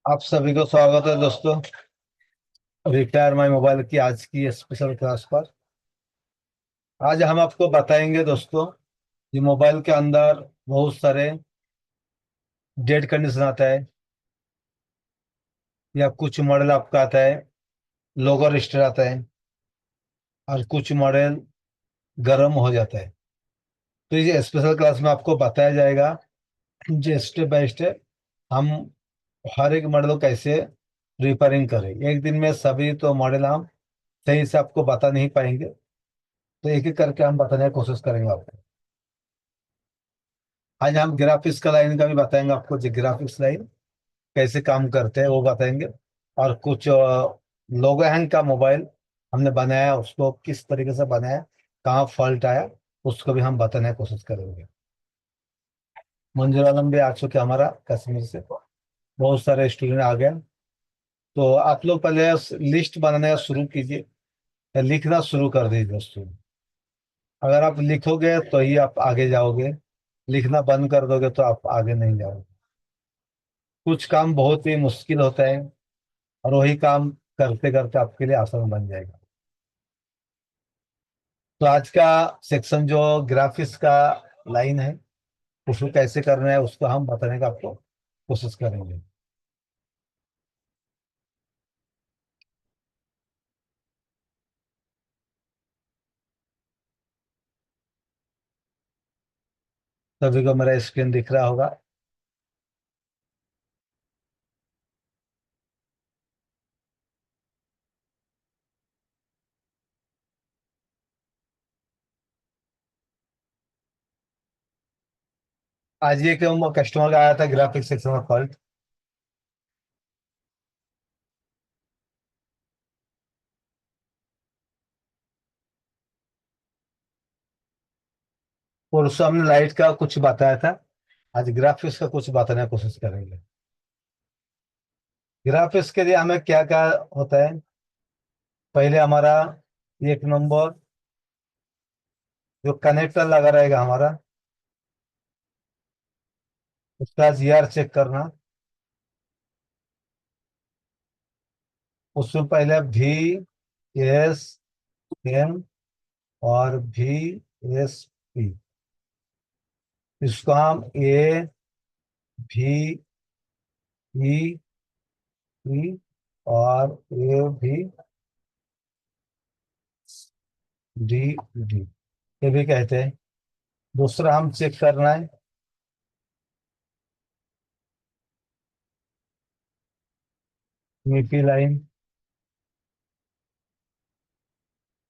आप सभी को स्वागत है दोस्तों। रिपेयर माई मोबाइल की आज की स्पेशल क्लास पर आज हम आपको बताएंगे दोस्तों, ये मोबाइल के अंदर बहुत सारे डेड कंडीशन आता है या कुछ मॉडल आपका आता है लोगो रजिस्टर आता है और कुछ मॉडल गर्म हो जाता है। तो ये स्पेशल क्लास में आपको बताया जाएगा जो स्टेप बाय स्टेप हम हर एक मॉडल को कैसे रिपेयरिंग करें। एक दिन में सभी तो मॉडल हम सही से आपको बता नहीं पाएंगे, तो एक एक करके हम बताने की कोशिश करेंगे आपको। आज हम ग्राफिक्स का लाइन का भी बताएंगे आपको, जो ग्राफिक्स लाइन कैसे काम करते हैं वो बताएंगे। और कुछ लोगो हैंग का मोबाइल हमने बनाया, उसको किस तरीके से बनाया, कहाँ फॉल्ट आया, उसको भी हम बताने की कोशिश करेंगे। मंजूर आलम भी आ चुके हमारा कश्मीर से, बहुत सारे स्टूडेंट आ गए। तो आप लोग पहले लिस्ट बनाने का शुरू कीजिए या लिखना शुरू कर दीजिए दोस्तों। अगर आप लिखोगे तो ही आप आगे जाओगे, लिखना बंद कर दोगे तो आप आगे नहीं जाओगे। कुछ काम बहुत ही मुश्किल होता है और वही काम करते करते आपके लिए आसान बन जाएगा। तो आज का सेक्शन जो ग्राफिक्स का लाइन है, उसको कैसे करना है उसको हम बताने का आपको कोशिश करेंगे। सभी को मेरा स्क्रीन दिख रहा होगा। आज ये क्यों कस्टमर का आया था ग्राफिक्स सेक्शन में फॉल्ट। और उससे हमने लाइट का कुछ बताया था, आज ग्राफिक्स का कुछ बताने की कोशिश करेंगे। ग्राफिक्स के लिए हमें क्या क्या होता है। पहले हमारा एक नंबर जो कनेक्टर लगा रहेगा हमारा, उसका जीआर चेक करना। उसमें पहले VSM और VSP, इसको हम AVE और AVDD ये भी कहते हैं। दूसरा हम चेक करना है मीपी लाइन।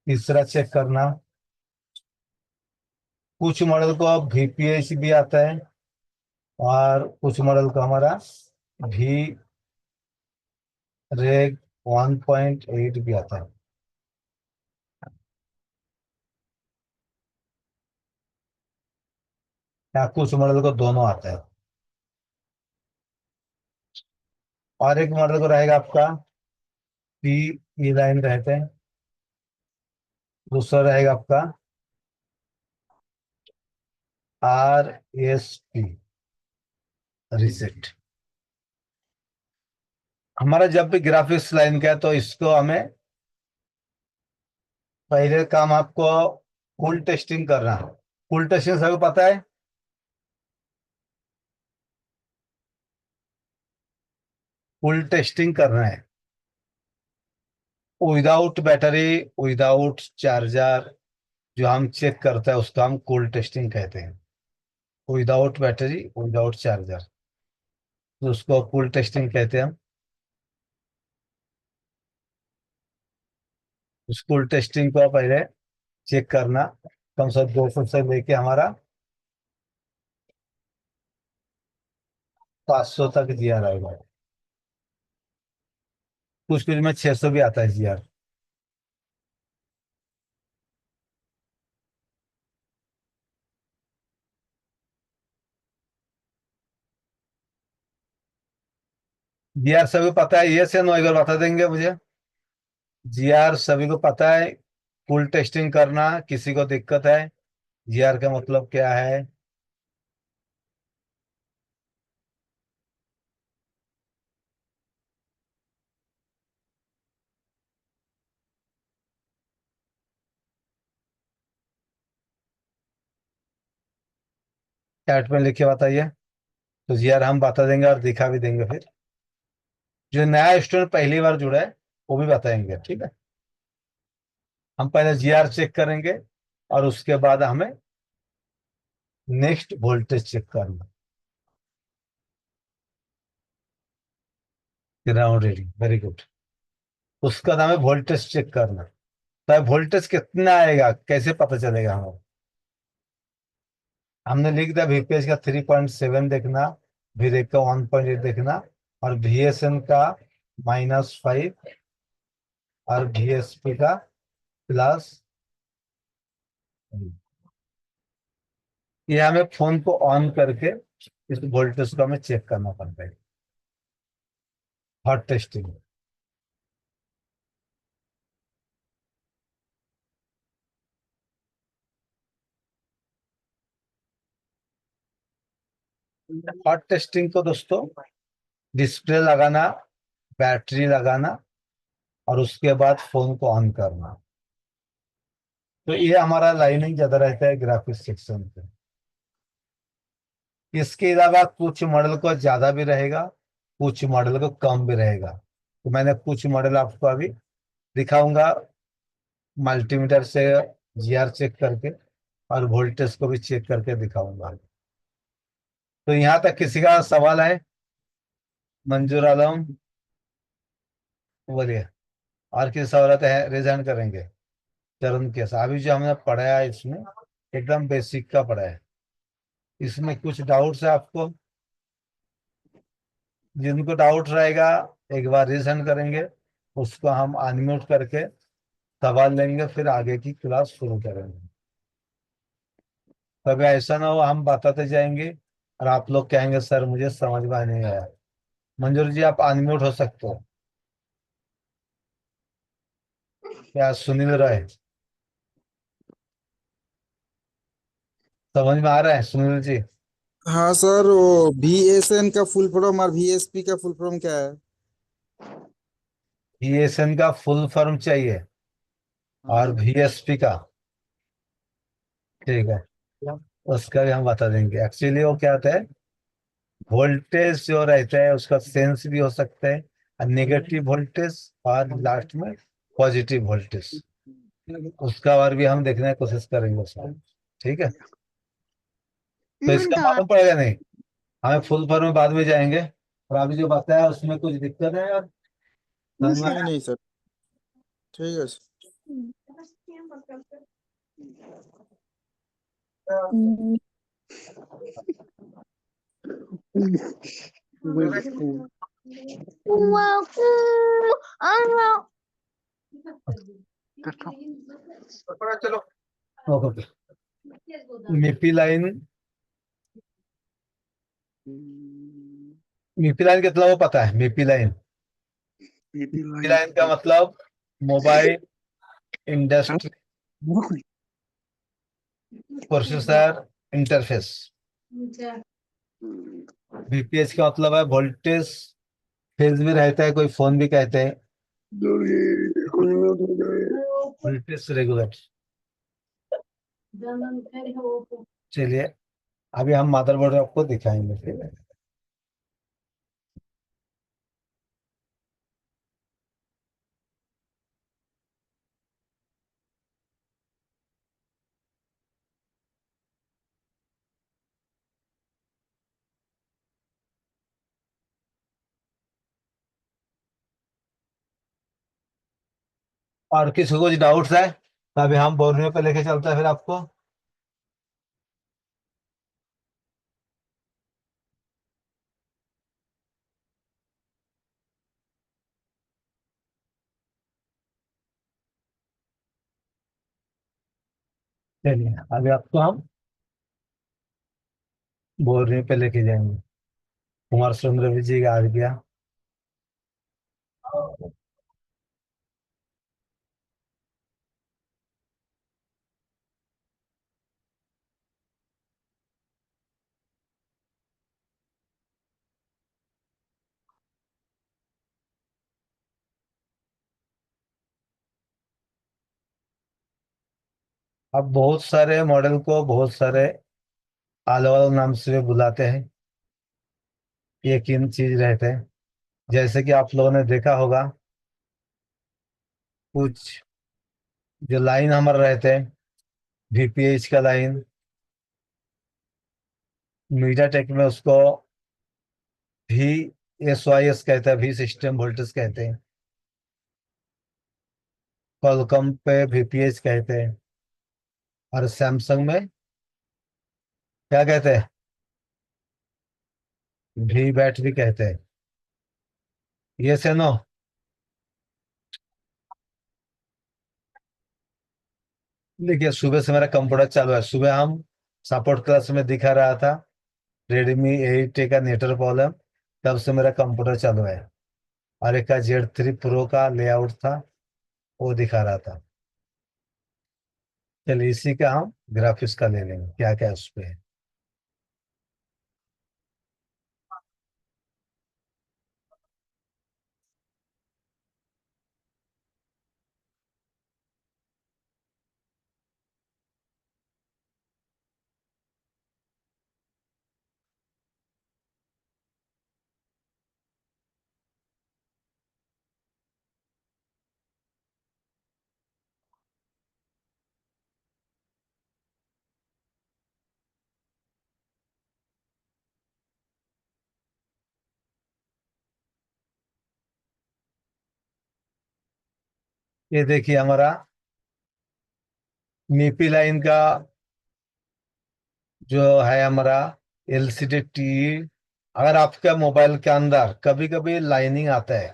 तीसरा चेक करना, कुछ मॉडल को अब VPH भी आता है और कुछ मॉडल को हमारा VREG 1.8 भी आता है, या कुछ मॉडल को दोनों आता है। और एक मॉडल को रहेगा आपका PE लाइन रहते हैं। दूसरा रहेगा आपका RSP रिसेट। हमारा जब भी ग्राफिक्स लाइन का है तो इसको हमें पहले काम आपको फुल टेस्टिंग करना है। फुल टेस्टिंग सबको पता है। फुल टेस्टिंग करना है विदाउट बैटरी, विदाउट चार्जर। जो हम चेक करते हैं उसको हम कूल टेस्टिंग कहते हैं। विदाउट बैटरी, विदाउट चार्जर, तो उसको कूल टेस्टिंग कहते हैं हम। उस कूल टेस्टिंग को पहले चेक करना, कम से कम 200 से लेके हमारा 500 तक दिया रहेगा। कुछ कुछ में 600 भी आता है जीआर। जीआर सभी को पता है, ये से नो एक बार बता देंगे मुझे। जीआर सभी को पता है। फुल टेस्टिंग करना किसी को दिक्कत है, जीआर का मतलब क्या है। चैट में लिख के बताइए। तो जीआर हम बता देंगे और दिखा भी देंगे फिर। जो नया स्टूडेंट पहली बार जुड़ा है वो भी बताएंगे, ठीक है। हम पहले जीआर चेक करेंगे और उसके बाद हमें नेक्स्ट वोल्टेज चेक करना। Ground reading, very good. उसका नाम है वोल्टेज चेक करना। तो वोल्टेज कितना आएगा कैसे पता चलेगा हमें? हमने लिख दिया वीपीएस का 3.7 देखना, वीरेक का 1.8 देखना, और वीएसएन का -5, और वीएसपी का प्लस। ये हमें फोन को ऑन करके इस वोल्टेज को हमें चेक करना पड़ता है। Hot testing. हॉट टेस्टिंग को दोस्तों डिस्प्ले लगाना, बैटरी लगाना, और उसके बाद फोन को ऑन करना। तो ये हमारा लाइनिंग ज्यादा रहता है ग्राफिक्स सेक्शन पे। इसके अलावा कुछ मॉडल को ज्यादा भी रहेगा, कुछ मॉडल को कम भी रहेगा। तो मैंने कुछ मॉडल आपको अभी दिखाऊंगा मल्टीमीटर से जीआर चेक करके, और वोल्टेज को भी चेक करके दिखाऊंगा। तो यहाँ तक किसी का सवाल है? मंजूर आलम, बोलिए। और किसी सवाल है? रिजाइन करेंगे। चरण के साथ अभी जो हमने पढ़ाया है इसमें एकदम बेसिक का पढ़ा है। इसमें कुछ डाउट्स है आपको? जिनको डाउट रहेगा एक बार रिजन करेंगे, उसको हम अनम्यूट करके सवाल लेंगे, फिर आगे की क्लास शुरू करेंगे। कभी ऐसा ना हो हम बताते जाएंगे और आप लोग कहेंगे सर मुझे समझ में नहीं आया। मंजूर जी आप अनम्यूट हो सकते हो। क्या सुनील राय, समझ में आ रहा है सुनील जी? हाँ सर, वो VSN का फुल फॉर्म और VSP का फुल फॉर्म क्या है? वीएसएन का फुल फॉर्म चाहिए और हाँ। वीएसपी का, ठीक है, उसका भी हम बता देंगे। एक्चुअली वो क्या होता है, वोल्टेज जो रहता है उसका सेंस भी हो सकता है, और नेगेटिव वोल्टेज और लास्ट में पॉजिटिव वोल्टेज, उसका और भी हम देखने की कोशिश करेंगे उसमें, ठीक है। तो इसका मालूम पड़ेगा नहीं, हमें फुल फॉर्म में बाद में जाएंगे। और अभी जो बताया उसमें कुछ दिक्कत है यार, समझ में नहीं आया? नहीं सर, ठीक है सर। चलो, ओके। मिपी लाइन, मिपी लाइन कितना वो पता है? मिपी लाइन, पीपी मिपी लाइन। लाइन का मतलब mobile industry processor interface. BPH का मतलब है वोल्टेज फेज में रहता है, कोई फोन भी कहते हैं वोल्टेज रेगुलेटर। चलिए अभी हम मदरबोर्ड आपको दिखाएंगे, ठीक है। और किसी को कुछ डाउट्स है तो अभी हम बोर्नियो पे लेके चलते हैं फिर आपको। चलिए अभी आपको हम बोर्नियो पे लेके जाएंगे। कुमार सुंदर जी का आ गया। अब बहुत सारे मॉडल को बहुत सारे अलग अलग नाम से भी बुलाते हैं। ये किन चीज रहते हैं, जैसे कि आप लोगों ने देखा होगा, कुछ जो लाइन हमारे रहते हैं, वीपीएच का लाइन, मीडिया टेक में उसको भी एस कहते हैं, भी सिस्टम वोल्टेज कहते हैं। क्वालकॉम पे वीपीएच कहते हैं। और सैमसंग में क्या कहते हैं, भी बैट भी कहते हैं। ये से नो। देखिए, सुबह से मेरा कंप्यूटर चालू है। सुबह हम सपोर्ट क्लास में दिखा रहा था Redmi 8A का नेटवर्क प्रॉब्लम, तब से मेरा कंप्यूटर चालू है। और एक का Z3 Pro का लेआउट था, वो दिखा रहा था। चलिए, इसी का हम ग्राफिक्स का ले लेंगे, क्या क्या उस पे है। ये देखिए हमारा मीपी लाइन का जो है हमारा LCD टी। अगर आपका मोबाइल के अंदर कभी कभी लाइनिंग आता है,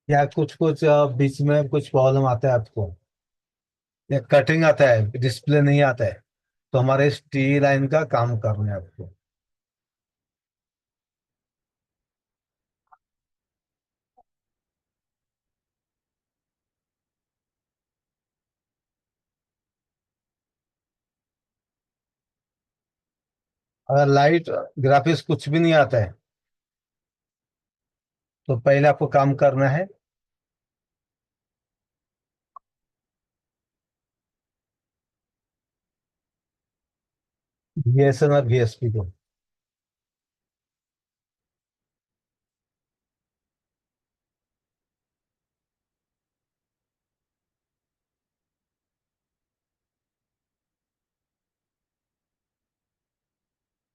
या कुछ कुछ बीच में कुछ प्रॉब्लम आता है आपको, या कटिंग आता है, डिस्प्ले नहीं आता है, तो हमारे इस टी लाइन का काम करना है आपको। अगर लाइट ग्राफिक्स कुछ भी नहीं आता है, तो पहले आपको काम करना है VSN और VSP को।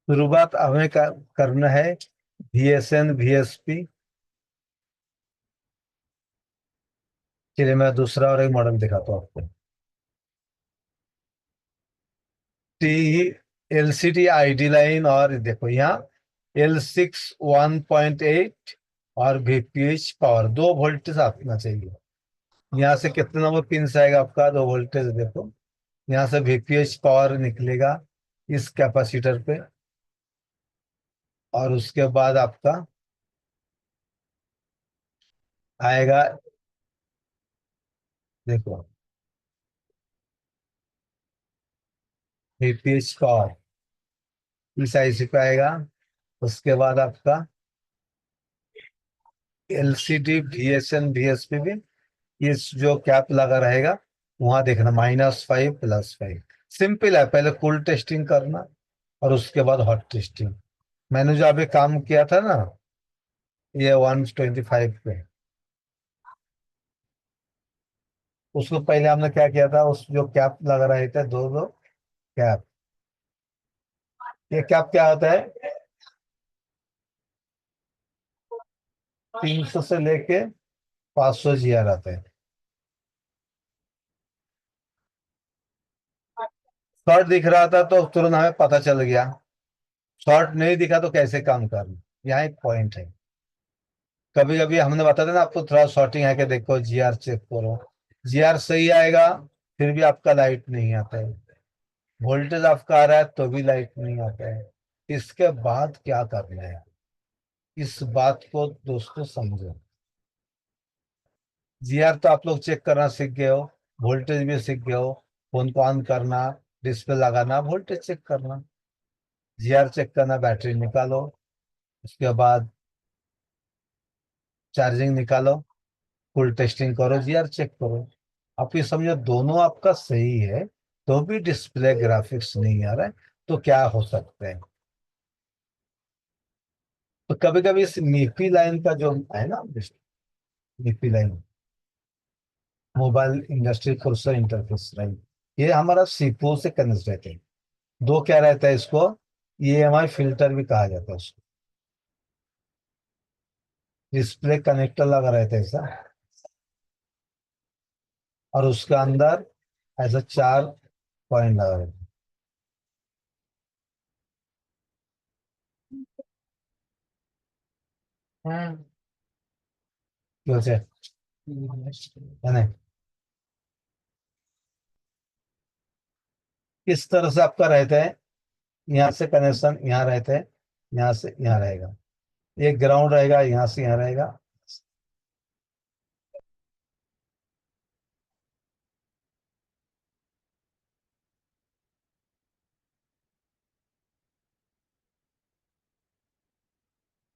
शुरुआत हमें करना है VSN VSP। चलिए, मैं दूसरा और एक मॉडल दिखाता हूँ आपको। टी LCD ID लाइन, और देखो यहाँ L6 1.8 और VPH पावर, 2 वोल्टेज आना चाहिए। यहाँ से कितने नंबर पिन से आएगा आपका 2 वोल्टेज, देखो। यहाँ से VPH पावर निकलेगा इस कैपेसिटर पे, और उसके बाद आपका आएगा, देखो, VPH पावर इस IC पे आएगा। उसके बाद आपका LCD VSN VSP भी इस जो कैप लगा रहेगा, वहां देखना -5 +5। सिंपल है, पहले कूल टेस्टिंग करना और उसके बाद हॉट टेस्टिंग। मैंने जो अभी काम किया था ना, ये 125 पे, उसको पहले हमने क्या किया था, उस जो कैप लगा रहे थे, दो दो कैप। ये कैप क्या होता है, 300 से लेके 500 GR आते हैं। शॉर्ट दिख रहा था तो तुरंत हमें पता चल गया, शॉर्ट नहीं दिखा तो कैसे काम करना, यहाँ एक पॉइंट है। कभी कभी हमने बताया था ना आपको, थोड़ा शॉर्टिंग है कि देखो GR चेक करो, GR सही आएगा, फिर भी आपका लाइट नहीं आता है। वोल्टेज आपका आ रहा है तो भी लाइट नहीं आता है। इसके बाद क्या करना है, इस बात को दोस्तों समझो। GR तो आप लोग चेक करना सीख गए हो, वोल्टेज भी सीख गए हो, फोन को ऑन करना, डिस्प्ले लगाना, वोल्टेज चेक करना। GR चेक करना, बैटरी निकालो, उसके बाद चार्जिंग निकालो, फुल टेस्टिंग करो, जीआर चेक करो। आप ये समझो दोनों आपका सही है, तो भी डिस्प्ले ग्राफिक्स नहीं आ रहा है, तो क्या हो सकता है? तो कभी कभी इस मीपी लाइन का जो है ना, MIPI line, mobile industry processor interface line, ये हमारा सीपीयू से कनेक्ट रहते हैं। दो क्या रहता है इसको, ईएमआई फिल्टर भी कहा जाता है उसको। डिस्प्ले कनेक्टर लगा रहता है ऐसा, और उसके अंदर ऐसा चार पॉइंट लगा रहता है। क्यों से है ना? किस तरह से आपका रहता है, यहाँ से कनेक्शन यहाँ रहता है, यहाँ से यहाँ रहेगा, एक ग्राउंड रहेगा, यहाँ से यहाँ रहेगा।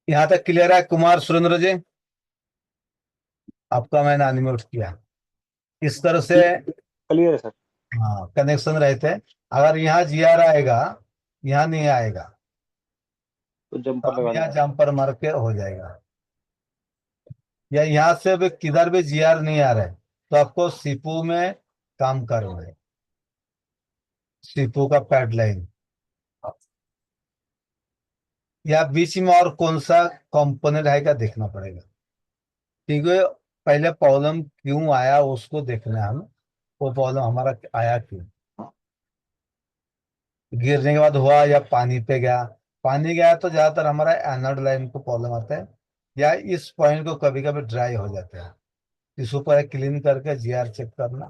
यहाँ तक क्लियर है कुमार सुरेंद्र जी? यहाँ तक क्लियर है कुमार सुरेंद्र जी? आपका मैंने अनम्यूट किया। इस तरह से क्लियर है सर। हाँ कनेक्शन रहते हैं। अगर यहाँ जीआर आएगा, यहाँ नहीं आएगा, तो तो जंपर हम लगाना यहाँ है। जंपर मार के हो जाएगा। या यहाँ से भी किधर भी जीआर नहीं आ रहा है, तो आपको सीपू में काम करना है, सीपू का पैड लाइन, या बीच में और कौन सा कंपोनेंट आएगा देखना पड़ेगा। क्योंकि पहले प्रॉब्लम क्यों आया उसको देखना है हमें, वो प्रॉब्लम हमारा आया क्यों, गिरने के बाद हुआ या पानी पे गया। पानी गया तो ज्यादातर हमारा एनोड लाइन को प्रॉब्लम आता है, या इस पॉइंट को कभी कभी ड्राई हो जाता है। इसको पर क्लीन करके जीआर चेक करना।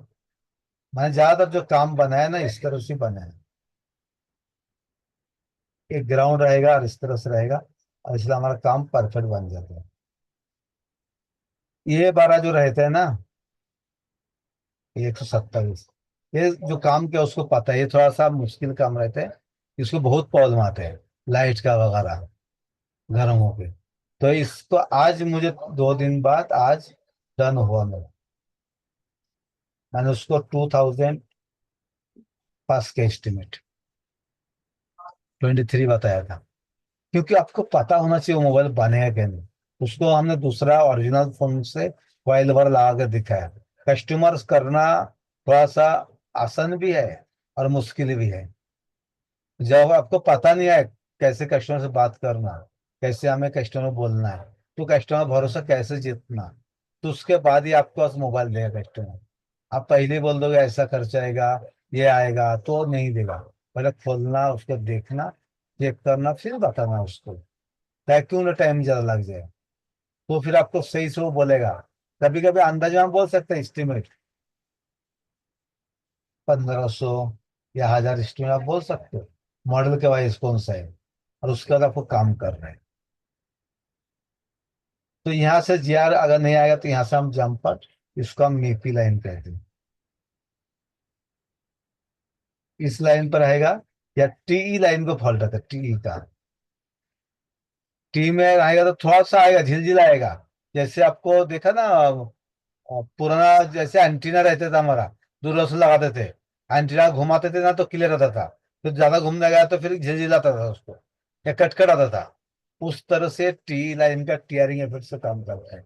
मैंने ज्यादातर जो काम बनाया ना इस तरह से बनाया, एक ग्राउंड रहेगा और इस तरह से रहेगा, और इसलिए हमारा काम परफेक्ट बन जाता है। ये 12 जो रहते हैं ना, 127, ये जो काम किया उसको पता है, ये थोड़ा सा मुश्किल काम रहता है, इसको बहुत प्रॉब्लम आते हैं, लाइट का वगैरह, गर्म होके। तो इसको आज मुझे 2 दिन बाद आज डन हुआ मेरा। मैंने उसको 2000 पास के एस्टिमेट 23 बताया था। क्योंकि आपको पता होना चाहिए वो मोबाइल बनेगा क्या नहीं। उसको हमने दूसरा ओरिजिनल फोन से फाइल भर लगा कर दिखाया। कस्टमर्स करना थोड़ा सा आसान भी है और मुश्किल भी है। जब आपको पता नहीं है कैसे कस्टमर से बात करना, कैसे हमें कस्टमर बोलना है, तो कस्टमर भरोसा कैसे जीतना, तो उसके बाद ही आपको पास मोबाइल देगा कस्टमर। आप पहले ही बोल दोगे ऐसा खर्चा आएगा, ये आएगा, तो नहीं देगा। पहले खोलना, उसको देखना, चेक करना, फिर बताना उसको, ताकि क्यों ना टाइम ज्यादा लग जाए। तो फिर आपको सही से वो बोलेगा। कभी कभी अंदाजा हम बोल सकते हैं एस्टिमेट, 1500 या 1000 एस्टिमेट आप बोल सकते हो, मॉडल के वाइज कौन सा है, और उसके बाद आपको काम कर रहे हैं। तो यहाँ से जीआर अगर नहीं आएगा तो यहाँ से हम जंपर, इसको हम मीपी लाइन कहते हैं। इस लाइन पर आएगा, या टीई लाइन को फॉल्ट आता है, टीई का। टी में आएगा तो थोड़ा सा आएगा, झिलझिल आएगा। जैसे आपको देखा ना, पुराना जैसे एंटीना रहता था हमारा, दूरदर्शन लगाते थे, एंटीना घुमाते थे ना तो क्लियर आता था, फिर ज्यादा घूमने गया तो फिर झिलझिल आता था उसको, या कटकट आता था। उस तरह से टी लाइन का टीयरिंग इफेक्ट से काम करता है।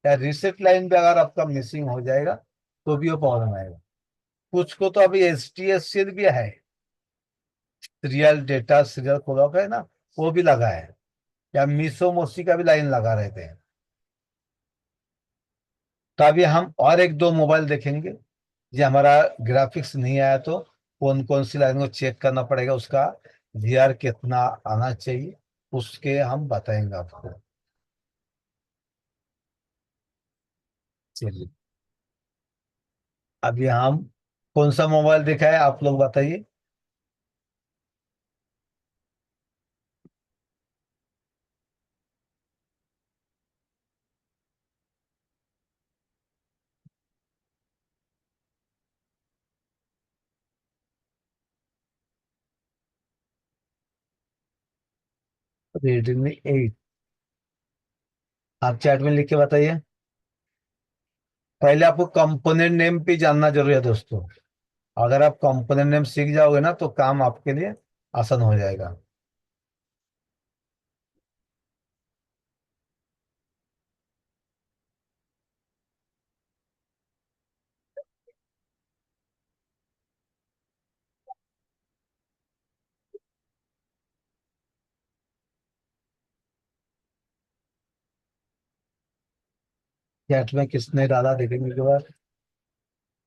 या रिसेट लाइन पे अगर आपका मिसिंग हो जाएगा, तो भी वो प्रॉब्लम आएगा। कुछ को तो अभी एस टी एस भी है, सीरियल डेटा सीरियल क्लॉक है ना, वो भी लगा है। या मीसो मोसी का भी लाइन लगा रहते हैं। तो अभी हम और एक दो मोबाइल देखेंगे, ये हमारा ग्राफिक्स नहीं आया तो कौन कौन सी लाइन को चेक करना पड़ेगा, उसका जीआर कितना आना चाहिए, उसके हम बताएंगे आपको। चलिए, अभी हम कौन सा मोबाइल देखा है आप लोग बताइए। रेडमी 8। आप चैट में लिख के बताइए। पहले आपको कंपोनेंट नेम भी जानना जरूरी है दोस्तों। अगर आप कंपोनेंट नेम सीख जाओगे ना तो काम आपके लिए आसान हो जाएगा। चैट में किसने डाला देखेंगे के बाद।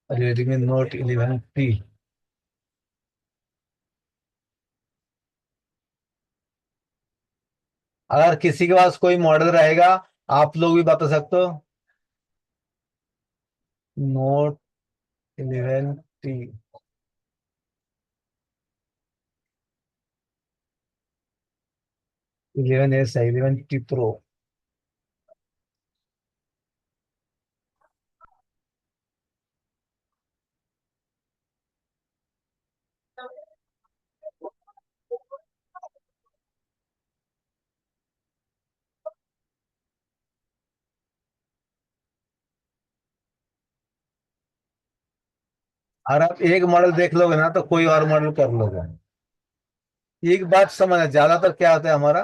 Redmi note 11T। अगर किसी के पास कोई मॉडल रहेगा आप लोग भी बता सकते हो। Note 11T। 11S है, 11T Pro। अगर आप एक मॉडल देख लोगे ना तो कोई और मॉडल कर लोगे। एक बात समझना, ज्यादातर क्या होता है हमारा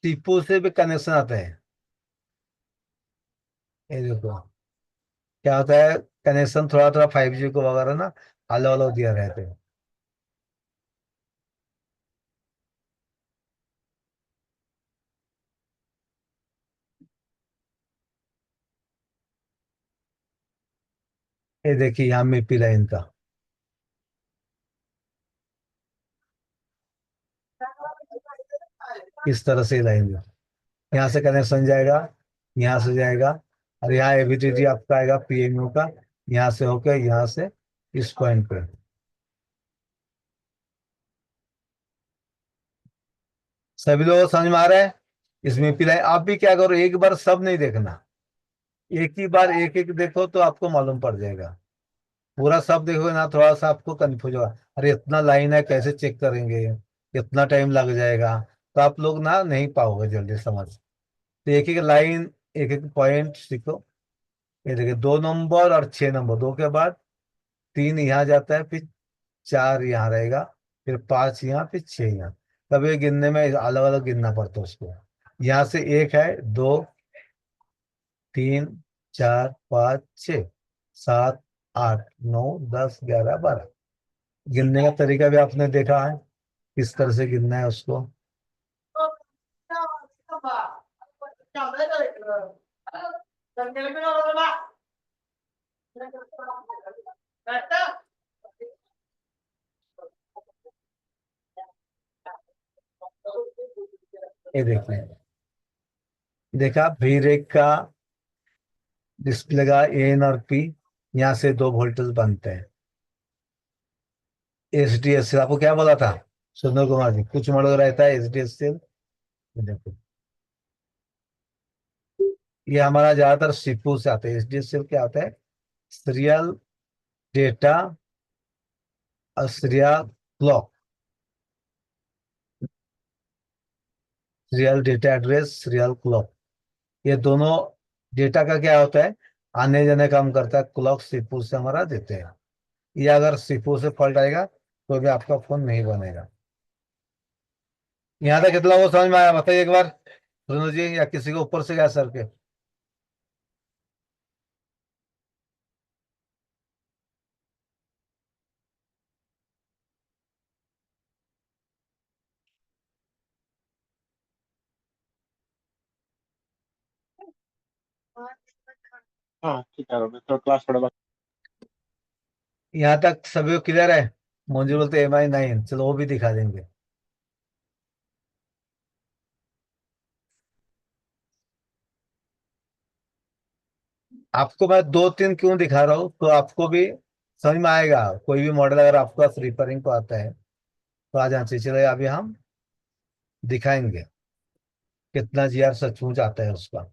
टीपू से भी कनेक्शन आता है। ये देखो क्या होता है, कनेक्शन थोड़ा थोड़ा 5G को वगैरह ना अलग अलग दिया रहते हैं। ये देखिए यहाँ MIPI लाइन का इस तरह से लाइन है। यहाँ से कनेक्शन जाएगा, यहाँ से जाएगा, और यहाँ AVTT आपका आएगा PMU का। यहाँ से होकर यहाँ से इस पॉइंट पे। सभी लोग समझ में आ रहा है। इसमें MIPI लाइन आप भी क्या करो, एक बार सब नहीं देखना, एक ही बार एक एक देखो तो आपको मालूम पड़ जाएगा। पूरा सब देखोगे ना थोड़ा सा आपको कंफ्यूज होगा, अरे इतना लाइन है कैसे चेक करेंगे, इतना टाइम लग जाएगा। तो आप लोग ना नहीं पाओगे जल्दी समझ। तो एक एक लाइन, एक एक पॉइंट सीखो। ये देखिए 2 नंबर और 6 नंबर, दो के बाद 3 यहाँ जाता है, फिर 4 यहाँ रहेगा, फिर 5 यहाँ, फिर 6 यहाँ। तब ये गिनने में अलग अलग गिनना पड़ता है उसको। यहाँ से एक है, 2, 3, 4, 5, 6, 7, 8, 9, 10, 11, 12। गिनने का तरीका भी आपने देखा है, किस तरह से गिनना है उसको। ये देखिए, देखा V-Rec का डिस्प्ले का AN और P, यहाँ से 2 वोल्टेज बनते हैं। SDSL आपको क्या बोला था सुंदर कुमार जी, कुछ मॉडल रहता है SDSL। देखो ये हमारा ज्यादातर सीपीयू से आता है। SDSL क्या होता है, सीरियल डेटा और serial clock. Serial data address, serial clock, ये दोनों डेटा का क्या होता है, आने जाने काम करता है। क्लॉक सीपीयू से हमारा देते हैं। ये अगर सीपीयू से फॉल्ट आएगा तो भी आपका फोन नहीं बनेगा। यहाँ तक कितना वो समझ में आया बताइए एक बार, सुनो जी, या किसी को ऊपर से गया सर के। हाँ ठीक है, तो क्लास थोड़ा बहुत। यहाँ तक सभी क्लियर है। मंजूर बोलते MI9, चलो वो भी दिखा देंगे। आपको मैं 2 3 क्यों दिखा रहा हूँ तो आपको भी समझ में आएगा। कोई भी मॉडल अगर आपका रिपेयरिंग को आता है तो आ जाना चाहिए। चलो अभी हम दिखाएंगे कितना GR सचमुच आता है उसका।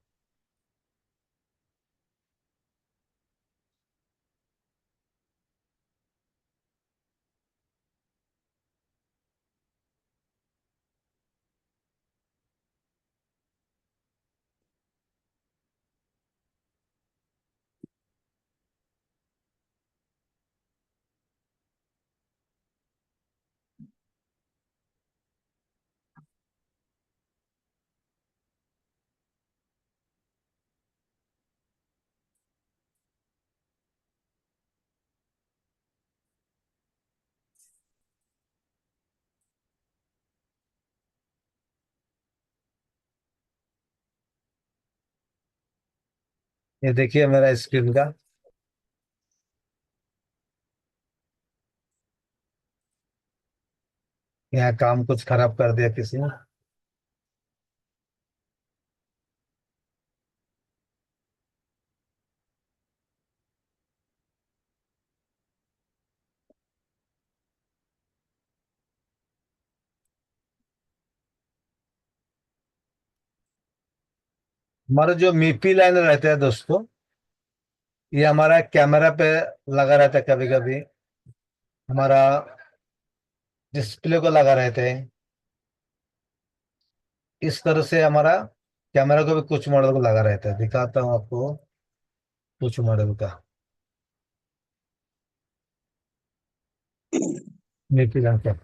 ये देखिए मेरा स्क्रीन का। यहाँ काम कुछ खराब कर दिया किसी ने। हमारा जो मीपी लाइन रहता है दोस्तों, ये हमारा कैमरा पे लगा रहता है, कभी कभी हमारा डिस्प्ले को लगा रहते हैं। इस तरह से हमारा कैमरा को भी कुछ मॉडल को लगा रहता है, दिखाता हूँ आपको कुछ मॉडल का मीपी लाइन का।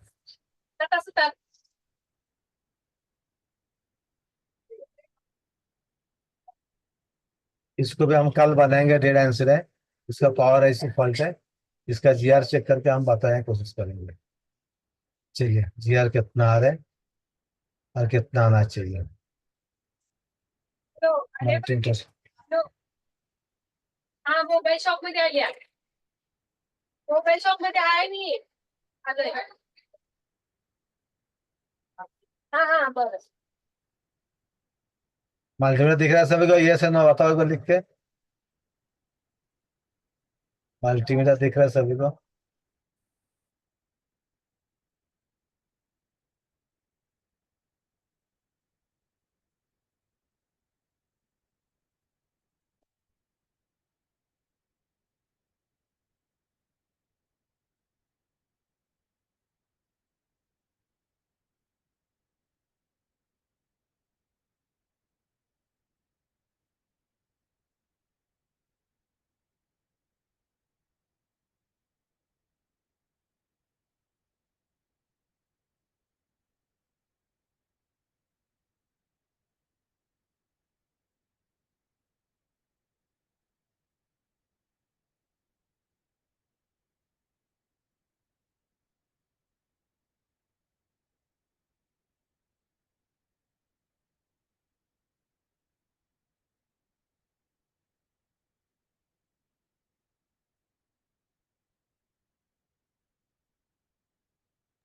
इसको भी हम कल बनाएंगे, डेढ़ आंसर है। इसका पावर ऐसी फॉल्ट है, इसका जीआर चेक करके हम बताएं, कोशिश करेंगे। चलिए, जीआर कितना आ रहा है और कितना आना चाहिए। मल्टीमीटर। हा मोबाईल शॉप मध्ये आली आहे. मोबाईल शॉप मध्ये आहे मी. आलोय. हा हा बरं. मल्टीमीटर दिख रहा है सभी को? ये से नो बताओ एक बार लिख के। मल्टीमीटर दिख रहा है सभी को?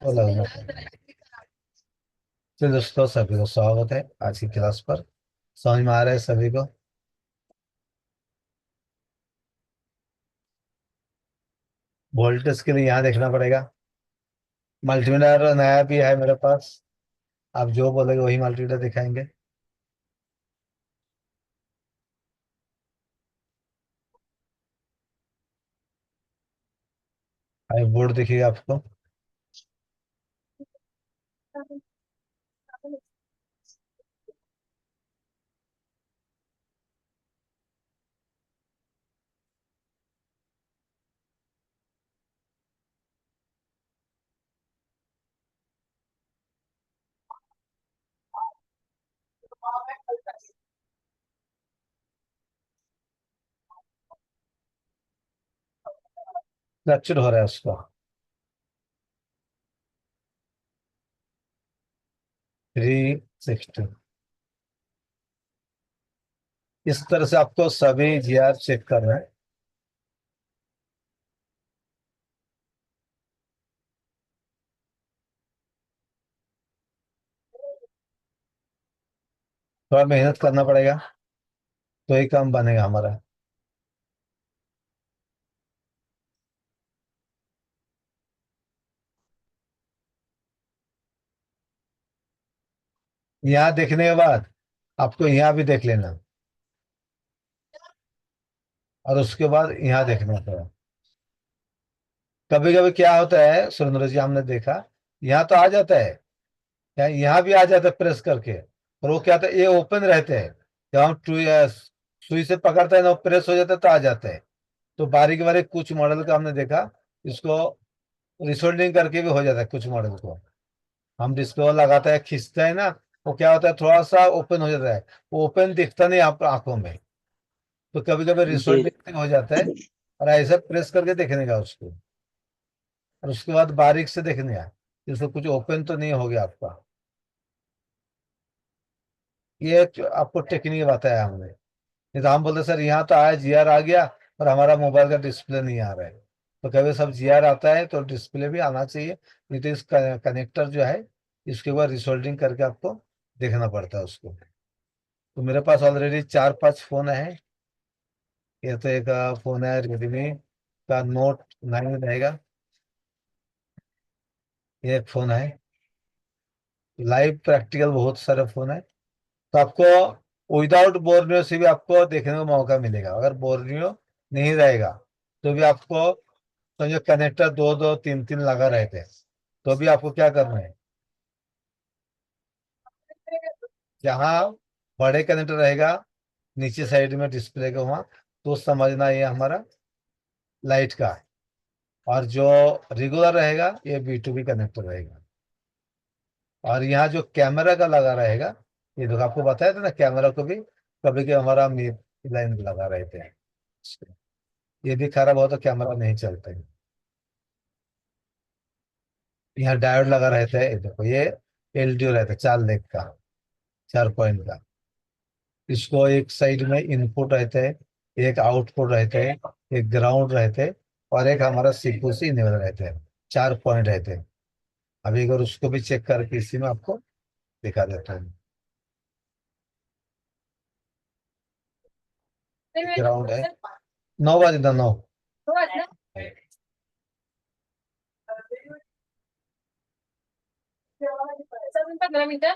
तो लगना। तो दोस्तों सभी को स्वागत है आज की क्लास पर। समझ में आ रहा है सभी को? वोल्टेज के लिए यहाँ देखना पड़ेगा। मल्टीमीटर नया भी है मेरे पास, आप जो बोलेगे वही मल्टीमीटर दिखाएंगे। आई बोर्ड दिखेगा आपको। फ्रैक्चर हो रहा है उसका। 360। इस तरह से आपको सभी जीआर चेक करना है। थोड़ा मेहनत करना पड़ेगा, तो ही काम बनेगा हमारा। यहाँ देखने के बाद आपको यहाँ भी देख लेना, और उसके बाद यहाँ देखना पड़ेगा। कभी कभी क्या होता है सुरेंद्र जी, हमने देखा यहाँ तो आ जाता है, यहाँ भी आ जाता है प्रेस करके, और वो क्या होता है, ये ओपन रहते हैं। जब हम सुई से पकड़ते हैं ना, वो प्रेस हो जाता है तो आ जाता है। तो बारीक बारीक कुछ मॉडल का हमने देखा, इसको रिसोल्डिंग करके भी हो जाता है कुछ मॉडल को। हम जिसको लगाते हैं खींचते हैं ना, वो क्या होता है, थोड़ा सा ओपन हो जाता है। वो ओपन दिखता नहीं आप आंखों में, तो कभी कभी जी रिसोल्डिंग हो जाता है। और ऐसा प्रेस करके देखने का उसको, और उसके बाद बारीक से देखने का कि उसको कुछ ओपन तो नहीं हो गया आपका। ये आपको टेक्निक बताया हमने। नहीं तो हम बोलते सर यहाँ तो आया, जीआर आ गया, और हमारा मोबाइल का डिस्प्ले नहीं आ रहा है। तो कभी सब जीआर आता है तो डिस्प्ले भी आना चाहिए, नहीं तो इस कनेक्टर जो है इसके ऊपर रिसोल्डिंग करके आपको देखना पड़ता है उसको। तो मेरे पास ऑलरेडी 4-5 फोन है। ये तो एक फोन है रेडमी का Note 9 रहेगा, ये एक फोन है। लाइव प्रैक्टिकल बहुत सारे फोन है। तो आपको विदाउट बोर्नियो से भी आपको देखने का मौका मिलेगा। अगर बोर्नियो नहीं रहेगा तो भी आपको, समझो कनेक्टर दो दो तीन तीन लगा रहते हैं, तो भी आपको क्या करना है, जहाँ बड़े कनेक्टर रहेगा नीचे साइड में डिस्प्ले का वहाँ, तो समझना ये हमारा लाइट का है। और जो रेगुलर रहेगा ये B2B कनेक्टर रहेगा। और यहाँ जो कैमरा का लगा रहेगा, ये देखो आपको बताया था ना, कैमरा को भी कभी कभी हमारा लाइन लगा रहते हैं। ये भी खराब हो तो कैमरा नहीं चलते। यहाँ डायोड लगा रहता है, ये देखो ये LDO रहता है 4 लेग का, 4 पॉइंट का। इसको एक साइड में इनपुट रहता है, एक आउटपुट रहता है, एक ग्राउंड रहते हैं, और एक हमारा सीपीयू से इनेबल रहते हैं। 4 पॉइंट रहते हैं। अभी अगर उसको भी चेक करके इसी में आपको दिखा देता हूँ। ग्राउंड है, 9 बजे था 9। Seven 15 metre.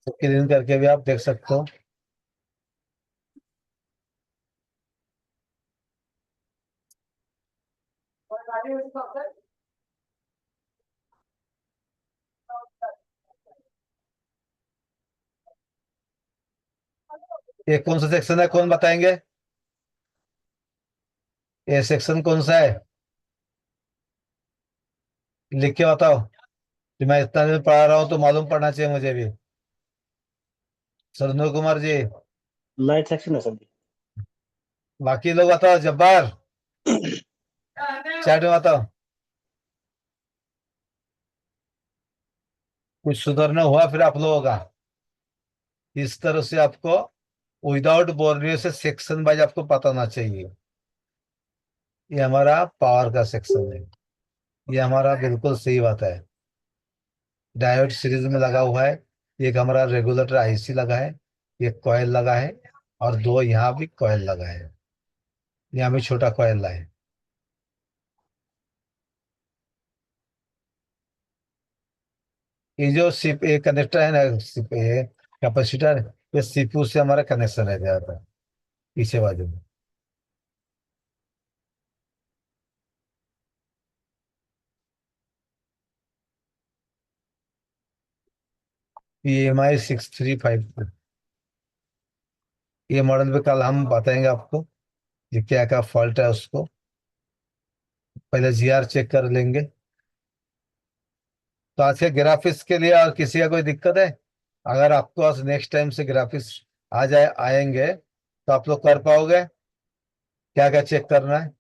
तो क्लीन करके भी आप देख सकते हो। ये कौन सा सेक्शन है, कौन बताएंगे? ये सेक्शन कौन सा है, लिख के बताओ। कि मैं इतना दिन पढ़ा रहा हूँ तो मालूम पड़ना चाहिए मुझे भी। सुरेंद्र कुमार जी, लाइट सेक्शन है सर जी। बाकी लोग बताओ। जब्बार, चैट में बताओ। कुछ सुधरना हुआ फिर आप लोगों का। इस तरह से आपको विदाउट बोर्नियो से सेक्शन वाइज आपको पता होना चाहिए। ये हमारा पावर का सेक्शन है, ये हमारा बिल्कुल सही बात है। डायोड सीरीज में लगा हुआ है। एक हमारा रेगुलेटर आईसी लगा है, एक कॉयल लगा है, और दो यहाँ भी कॉयल लगा है। यहाँ भी छोटा कॉयल है। ये जो सिप ये कनेक्टर है ना, सिप ये कैपेसिटर, ये सीपीयू से हमारा कनेक्शन है ज्यादा पीछे बाजू में। EMI 6352, ये मॉडल पे कल हम बताएंगे आपको ये क्या क्या फॉल्ट है उसको। पहले जीआर चेक कर लेंगे। तो आज के ग्राफिक्स के लिए और किसी का कोई दिक्कत है? अगर आपको आज नेक्स्ट टाइम से ग्राफिक्स आ जाए आएंगे तो आप लोग कर पाओगे? क्या क्या चेक करना है?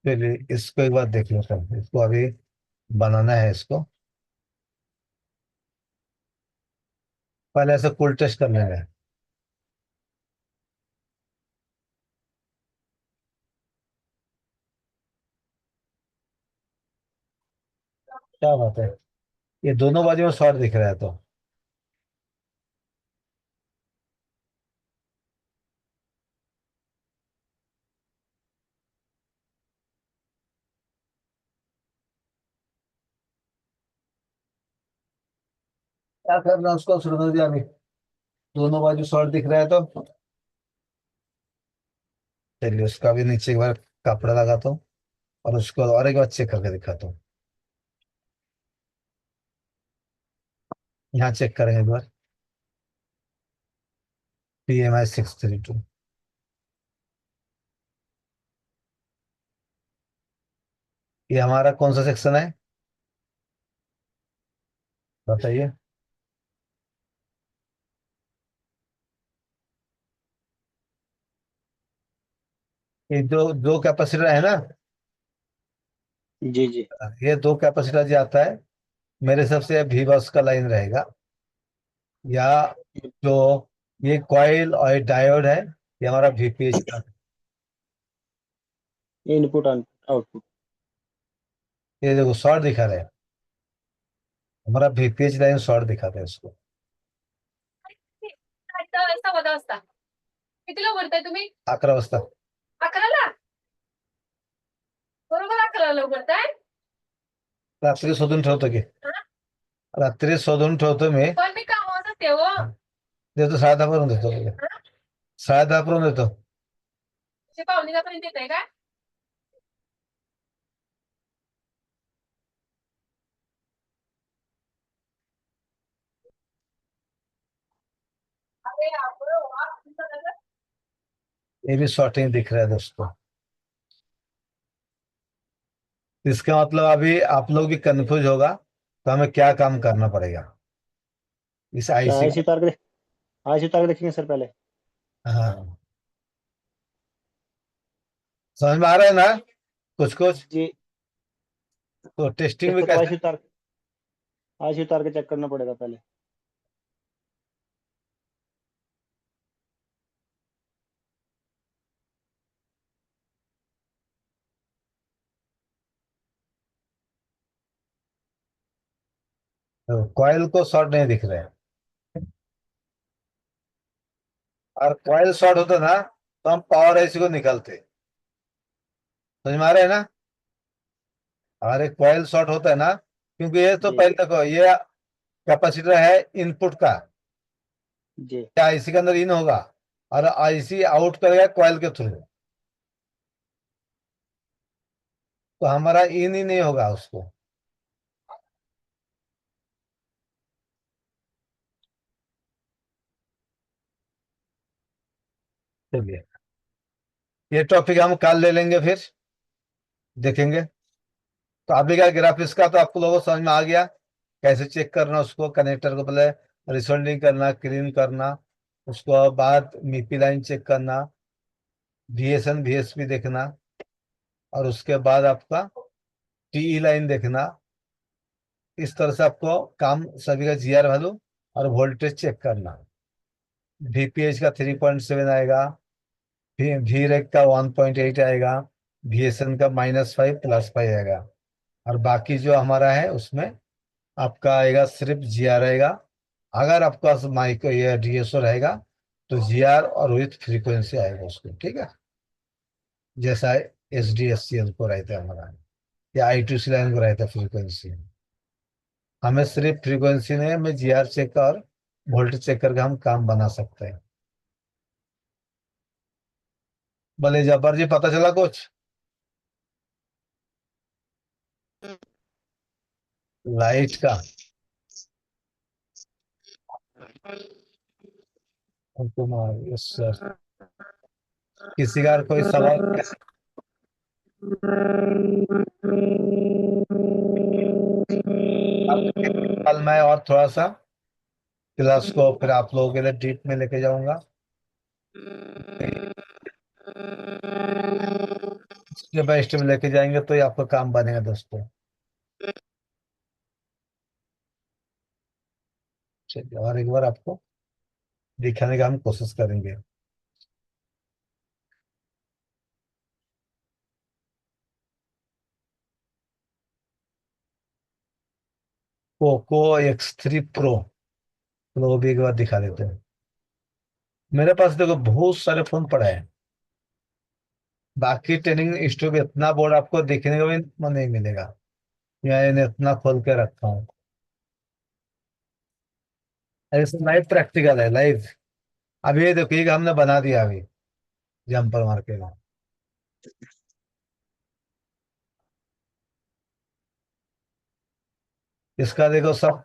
चलिए इसको एक बार देख लो सर, इसको अभी बनाना है इसको। पहले ऐसे कूल टेस्ट कर लेंगे। क्या बात है, ये दोनों बाजू में शॉर्ट दिख रहा है तो। क्या करना है उसको शुरू कर दिया अभी, दोनों बाजू शॉर्ट दिख रहा है तो। चलिए उसका भी नीचे एक बार कपड़ा लगाता हूँ, और उसको और एक बार चेक करके दिखाता हूँ। यहाँ चेक करेंगे एक बार। PMI 632, ये हमारा कौन सा सेक्शन है? बताइए। ये दो दो कैपेसिटर है ना, जी जी। ये दो कैपेसिटर जो आता है, मेरे हिसाब से वी बस का लाइन रहेगा, या जो ये कॉइल और डायोड है, ये हमारा वीपीएच का। Input output. ये देखो शॉर्ट दिखा रहे हैं, हमारा वीपीएच लाइन शॉर्ट दिखाते हैं इसको। सव्वा दहा वाजता कितीला उघडताय तुम्ही? 11 वाजता. 11ला? बरोबर 11ला उघडताय? रात्री शोधून ठेवतो की, हा? रात्री शोधून ठेवतो मी. पण मी कामावर जाते हो. देतो 10:30 पर्यंत देतो तुला. हा? 10:30 पर्यंत देतो. ते पावणेदहापर्यंत येतंय का? अरे आपलं वाह, तुमचं नजर. ये भी शॉर्टिंग दिख रहा है दोस्तों. इसका मतलब अभी आप लोग भी कंफ्यूज होगा, तो हमें क्या काम करना पड़ेगा इस तो आईसी आईसी का. उतार के आईसी उतार के देखेंगे सर पहले। हाँ, समझ में आ रहा है ना कुछ कुछ. जी। तो टेस्टिंग भी इसको तो कैसे. आईसी उतार के चेक करना पड़ेगा पहले। कॉइल को शॉर्ट नहीं दिख रहे हैं, और कॉइल शॉर्ट होता ना तो हम पावर आईसी को निकालते. समझ में आ रहा है ना. हमारे कॉइल शॉर्ट होता है ना, क्योंकि ये तो जी पहले देखो, ये कैपेसिटर है इनपुट का, जी। क्या आईसी के अंदर इन होगा, और आईसी आउट करेगा कॉइल के थ्रू, तो हमारा इन ही नहीं होगा उसको. चलिए, ये टॉपिक हम कल ले लेंगे, फिर देखेंगे. तो अभी का ग्राफिक्स का तो आपको लोगों को समझ में आ गया, कैसे चेक करना उसको. कनेक्टर को पहले रिसोल्डिंग करना, क्लीन करना, उसको बाद मीपी लाइन चेक करना, वीएसएन वीएसपी देखना, और उसके बाद आपका टीई लाइन देखना. इस तरह से आपको काम सभी का जीआर वैल्यू और वोल्टेज चेक करना. वीपीएच का 3.7 आएगा, वी रेक का 1.8 आएगा, वीएसएन का -5 +5 आएगा, और बाकी जो हमारा है उसमें आपका आएगा सिर्फ जीआर आएगा. अगर आपके पास माइक ये डीएसओ रहेगा तो जीआर और विथ फ्रीक्वेंसी आएगा उसको. ठीक है, जैसा S D S C L को रहता है हमारा, या आई टू सी लाइन को रहता है फ्रीक्वेंसी. हमें सिर्फ फ्रीक्वेंसी नहीं, हमें जीआर चेक और वोल्टेज चेक करके हम काम बना सकते हैं. बोले जब्बर जी, पता चला कुछ. लाइट का यस सर. किसी का कोई सवाल. कल मैं और थोड़ा सा क्लास को फिर आप लोगों के लिए डीप में लेके जाऊंगा. स्टेप बाय स्टेप लेके जाएंगे तो ही आपका काम बनेगा दोस्तों. चलिए, और एक बार आपको दिखाने का हम कोशिश करेंगे. पोको X3 Pro, तो वो भी एक बार दिखा देते हैं. मेरे पास देखो बहुत सारे फोन पड़े हैं, बाकी ट्रेनिंग स्टोर पे इतना बोर्ड आपको देखने का भी नहीं मिलेगा. मैंने इतना खोल के रखा हूँ. ऐसे लाइव प्रैक्टिकल है, लाइव. अभी ये देखो, ये हमने बना दिया अभी जम्पर मार के. इसका देखो सब,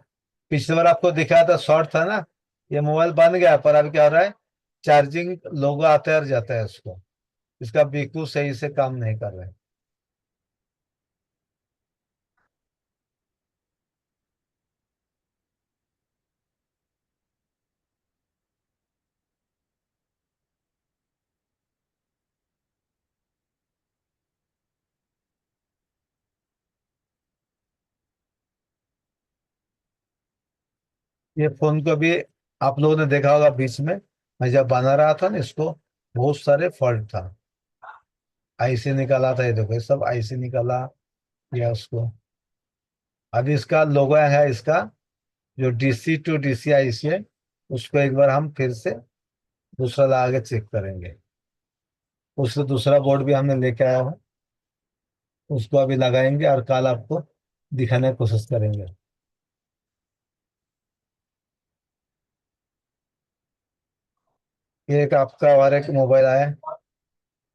पिछली बार आपको दिखाया था शॉर्ट था ना, ये मोबाइल बन गया, पर अभी क्या हो रहा है, चार्जिंग लोगो आता है और जाता है उसको. इसका बीकू सही से काम नहीं कर रहे. ये फोन को भी आप लोगों ने देखा होगा, बीच में मैं जब बना रहा था ना इसको, बहुत सारे फॉल्ट था। आईसी निकाला था, ये देखो ये सब आईसी निकाला या उसको। अभी इसका लोगो है, इसका जो डीसी टू डीसी आईसी है, उसको एक बार हम फिर से दूसरा लगा के चेक करेंगे। उससे दूसरा बोर्ड भी हमने लेके आया हूँ, उसको अभी लगाएंगे और कल आपको दिखाने की कोशिश करेंगे। ये एक आपका और एक मोबाइल आया है,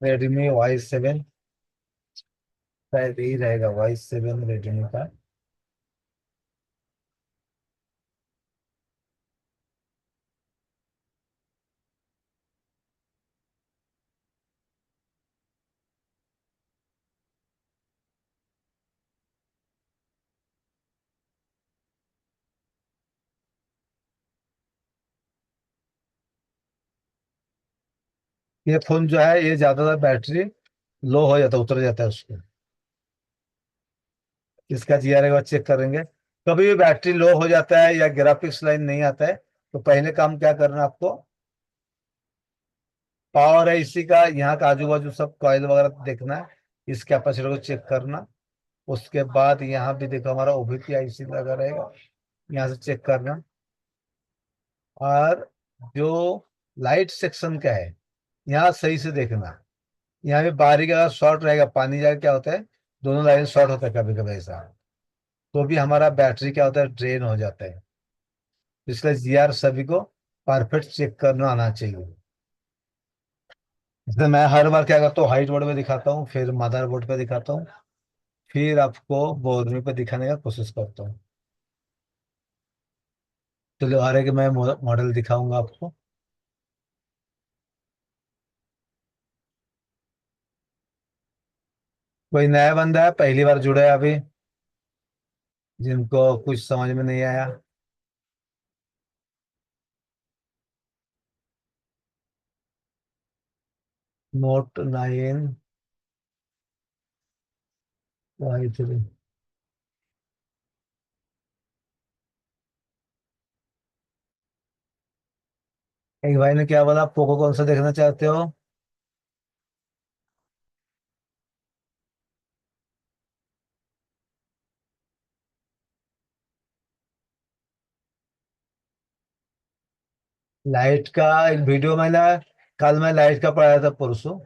Redmi Y7, शायद यही रहेगा Y7 रेडमी का। ये फोन जो है, ये ज्यादातर बैटरी लो हो जाता है, उतर जाता है उसको। इसका जीआर एक बार चेक करेंगे। कभी भी बैटरी लो हो जाता है या ग्राफिक्स लाइन नहीं आता है, तो पहले काम क्या करना है आपको, पावर है इसी का, यहाँ का आजू बाजू सब कॉइल वगैरह देखना है, इस कैपेसिटर को चेक करना। उसके बाद यहाँ भी देखो हमारा ओबीपी आईसी लगा रहेगा, यहाँ से चेक करना। और जो लाइट सेक्शन का है, यहाँ सही से देखना। यहाँ भी बारीक अगर शॉर्ट रहेगा, पानी जाकर क्या होता है, दोनों लाइन शॉर्ट होता है कभी कभी ऐसा, तो भी हमारा बैटरी क्या होता है, ड्रेन हो जाता है। इसलिए जीआर सभी को परफेक्ट चेक करना आना चाहिए। इसलिए मैं हर बार क्या करता हूँ, हाइट बोर्ड पे दिखाता हूँ, फिर मदर बोर्ड पे दिखाता हूँ, फिर आपको बोर्ड में पे दिखाने का कोशिश करता हूँ। चलो आ रहे कि मैं मॉडल दिखाऊंगा आपको। कोई नया बंदा है, पहली बार जुड़ा है अभी, जिनको कुछ समझ में नहीं आया। Note 9 Y3। एक भाई ने क्या बोला, पोको कौन सा देखना चाहते हो? लाइट का एक वीडियो मैंने, कल मैं लाइट का पढ़ाया था परसों,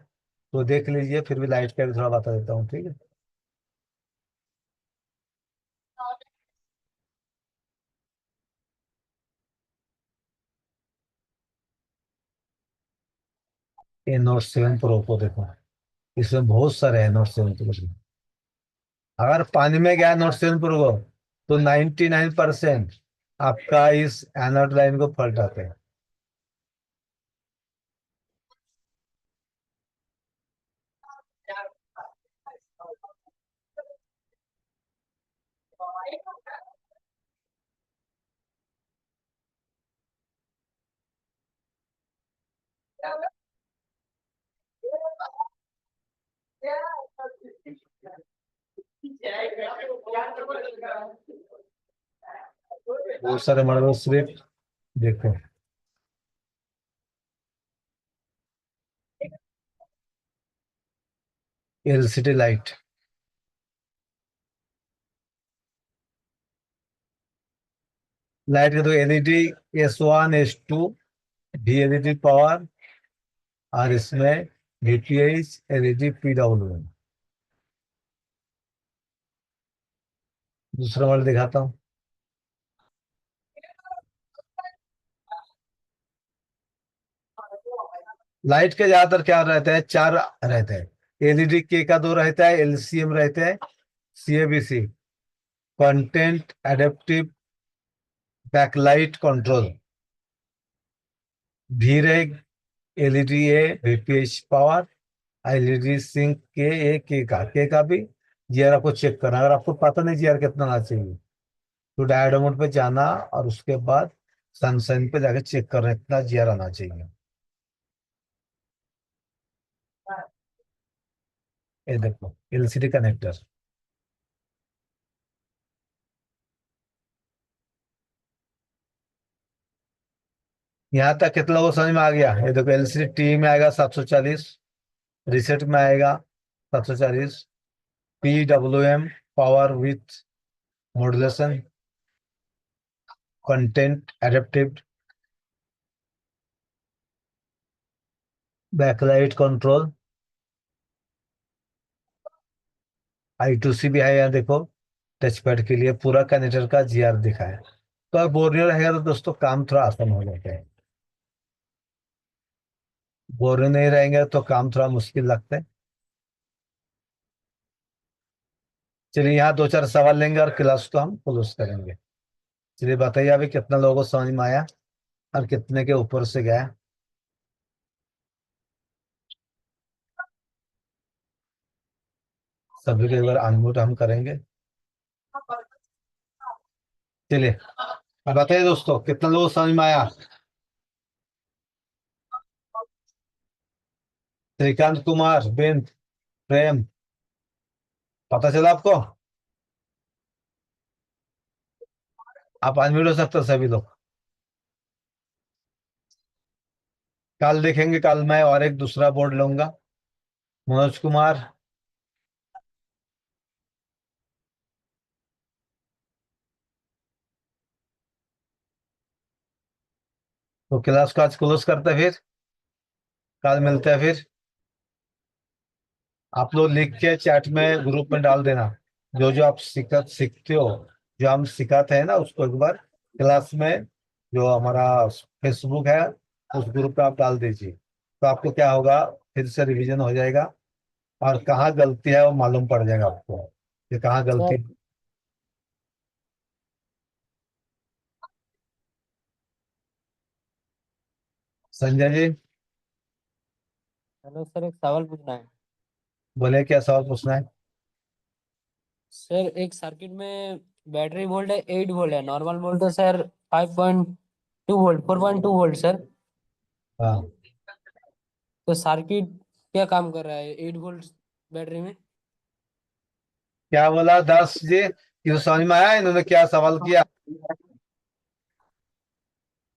तो देख लीजिए, फिर भी लाइट का भी थोड़ा बता देता हूँ, ठीक है। ये Note 7 Pro को देखो, इसमें बहुत सारे हैं Note 7 Pro। अगर पानी में गया Note 7 Pro को, तो 99% आपका इस एनोड लाइन को पलट जाते हैं। बहुत सारे मॉडल सिर्फ देखो। एलसीडी लाइट, लाइट का तो एलईडी S1 S2 भी एलईडी पावर, और इसमें डीटीएच एलईडी PWM। दूसरा मॉडल दिखाता हूँ। लाइट के ज्यादातर क्या रहते हैं, चार रहते हैं। एलईडी के का दो रहता है, एलसीएम रहते हैं, सीएबीसी, कंटेंट एडेप्टिव बैकलाइट कंट्रोल, भी रहे एलईडी ए वीपीएच पावर, एलईडी सिंक के का भी जीआर आपको चेक करना। अगर आपको पता नहीं जीआर कितना आना चाहिए, तो डायोड मोड पे जाना और उसके बाद सनशाइन पे जाके चेक करना इतना जीआर आना चाहिए। ये देखो एलसीडी कनेक्टर। यहाँ तक कितना लोगों को समझ में आ गया? ये देखो, एलसीडी टी में आएगा 740, रिसेट में आएगा 740, PWM power with modulation, content adaptive, backlight control, I2C भी है यहाँ देखो, टच पैड के लिए पूरा कनेक्टर का GR दिखा है। तो अगर बोर नहीं रहेगा तो दोस्तों काम थोड़ा आसान हो जाता है। बोर नहीं रहेंगे तो काम थोड़ा मुश्किल लगता है। चलिए यहाँ दो चार सवाल लेंगे और क्लास को हम क्लोज करेंगे। चलिए बताइए अभी कितना लोगों को समझ में आया और कितने के ऊपर से गया? सभी को एक बार अनम्यूट हम करेंगे। चलिए अब बताइए दोस्तों कितना लोगों को समझ में आया? श्रीकांत कुमार, बेन, प्रेम, पता चला आपको? आप अनम्यूट हो सकते हो सभी लोग। कल देखेंगे, कल मैं और एक दूसरा बोर्ड लूंगा। मनोज कुमार, तो क्लास को आज क्लोज करते हैं, फिर कल मिलते हैं। फिर आप लोग लिख के चैट में ग्रुप में डाल देना जो जो आप सीखते हो, जो हम सिखाते हैं ना उसको एक बार क्लास में, जो हमारा फेसबुक है उस ग्रुप पे आप डाल दीजिए। तो आपको क्या होगा, फिर से रिवीजन हो जाएगा और कहाँ गलती है वो मालूम पड़ जाएगा आपको कि कहाँ सर गलती। संजय जी हेलो सर, एक सवाल पूछना है। बोले, क्या सवाल पूछना है? सर एक सर्किट में बैटरी वोल्ट है 8 वोल्ट है, नॉर्मल वोल्ट है सर 5.2 वोल्ट 4.2 वोल्ट सर। हाँ, तो सर्किट क्या काम कर रहा है 8 वोल्ट बैटरी में? क्या बोला दास जी? ये तो समझ में आया इन्होंने क्या सवाल किया?